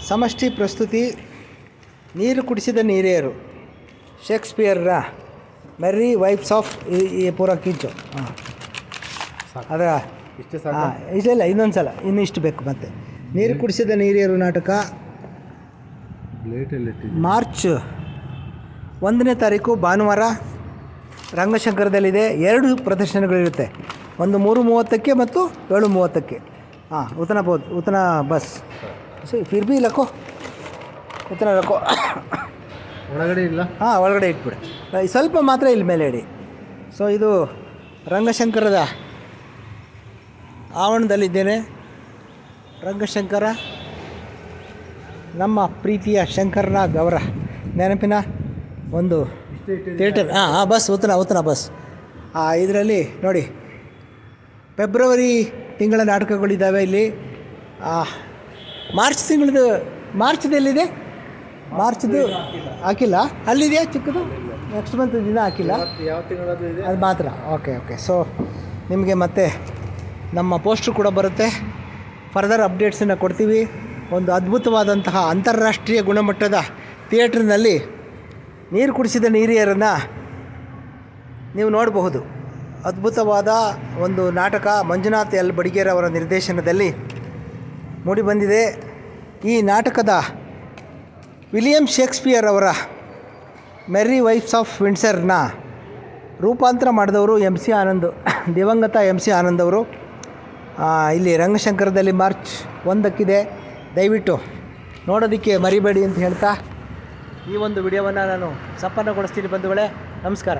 ಸಮಷ್ಟಿ ಪ್ರಸ್ತುತಿ ನೀರು ಕುಡಿಸಿದ ನೀರೇರು, ಶೇಕ್ಸ್ಪಿಯರ್ರ ಮೆರ್ರಿ wives of ಈ ಪೂರ ಕಿಂಚು. ಹಾಂ ಅದರ ಇಷ್ಟೇ ಹಾಂ ಇಲ್ಲ ಇನ್ನೊಂದು ಸಲ ಇನ್ನು ಇಷ್ಟು ಬೇಕು. ಮತ್ತೆ ನೀರು ಕುಡಿಸಿದ ನೀರೇರು ನಾಟಕ ಮಾರ್ಚ್ 1ನೇ ತಾರೀಕು ಭಾನುವಾರ ರಂಗಶಂಕರದಲ್ಲಿದೆ. 2 ಪ್ರದರ್ಶನಗಳಿರುತ್ತೆ, ಒಂದು 3:30 ಮತ್ತು 7:30. हाँ उतना बहुत उतना बस फिर भी रखो उतना रखो. ಒಳಗಡೆ ಇಲ್ಲ. ಹಾಂ ಒಳಗಡೆ ಇಟ್ಬಿಡಿ, ಸ್ವಲ್ಪ ಮಾತ್ರ ಇಲ್ಲಿ ಮೇಲೆ ಇಡಿ. ಸೊ ಇದು ರಂಗಶಂಕರದ ಆವರಣದಲ್ಲಿದ್ದೇನೆ. ರಂಗಶಂಕರ ನಮ್ಮ ಪ್ರೀತಿಯ ಶಂಕರ್ನಾಗ್ ಅವರ ನೆನಪಿನ ಒಂದು ಥಿಯೇಟರ್. ಹಾಂ ಬಸ್ ಉತ್ತನ ಬಸ್. ಇದರಲ್ಲಿ ನೋಡಿ ಫೆಬ್ರವರಿ ತಿಂಗಳ ನಾಟಕಗಳಿದ್ದಾವೆ ಇಲ್ಲಿ. ಮಾರ್ಚ್ ತಿಂಗಳದು ಮಾರ್ಚ್ದಲ್ಲಿದೆ, ಮಾರ್ಚ್ದು ಹಾಕಿಲ್ಲ, ಅಲ್ಲಿದೆಯಾ ಚಿಕ್ಕದು, ನೆಕ್ಸ್ಟ್ ಮಂತ್ ದಿನ ಹಾಕಿಲ್ಲ, ಯಾವ ತಿಂಗಳದ್ದು ಇದೆ ಅದು ಮಾತ್ರ. ಓಕೆ. ಸೊ ನಿಮಗೆ ಮತ್ತೆ ನಮ್ಮ ಪೋಸ್ಟ್ರು ಕೂಡ ಬರುತ್ತೆ, ಫರ್ದರ್ ಅಪ್ಡೇಟ್ಸನ್ನು ಕೊಡ್ತೀವಿ. ಒಂದು ಅದ್ಭುತವಾದಂತಹ ಅಂತಾರಾಷ್ಟ್ರೀಯ ಗುಣಮಟ್ಟದ ಥಿಯೇಟ್ರ್ನಲ್ಲಿ ನೀರು ಕುಡಿಸಿದ ನೀರಿಯರನ್ನು ನೀವು ನೋಡಬಹುದು. ಅದ್ಭುತವಾದ ಒಂದು ನಾಟಕ ಮಂಜುನಾಥ್ ಎಲ್ ಬಡಿಗೇರ್ ಅವರ ನಿರ್ದೇಶನದಲ್ಲಿ ಮೂಡಿಬಂದಿದೆ. ಈ ನಾಟಕದ ವಿಲಿಯಂ ಶೇಕ್ಸ್ಪಿಯರ್ ಅವರ ಮೆರ್ರಿ ವೈಫ್ಸ್ ಆಫ್ ವಿಂಡ್ಸರ್ನ ರೂಪಾಂತರ ಮಾಡಿದವರು MC ಆನಂದ್, ದಿವಂಗತ MC ಆನಂದ್ ಅವರು. ಇಲ್ಲಿ ರಂಗಶಂಕರದಲ್ಲಿ ಮಾರ್ಚ್ 1 ದಯವಿಟ್ಟು ನೋಡೋದಕ್ಕೆ ಮರಿಬೇಡಿ ಅಂತ ಹೇಳ್ತಾ ಈ ಒಂದು ವಿಡಿಯೋವನ್ನು ನಾನು ಸಂಪನ್ನಗೊಳಿಸ್ತೀನಿ ಬಂಧುಗಳೇ. ನಮಸ್ಕಾರ.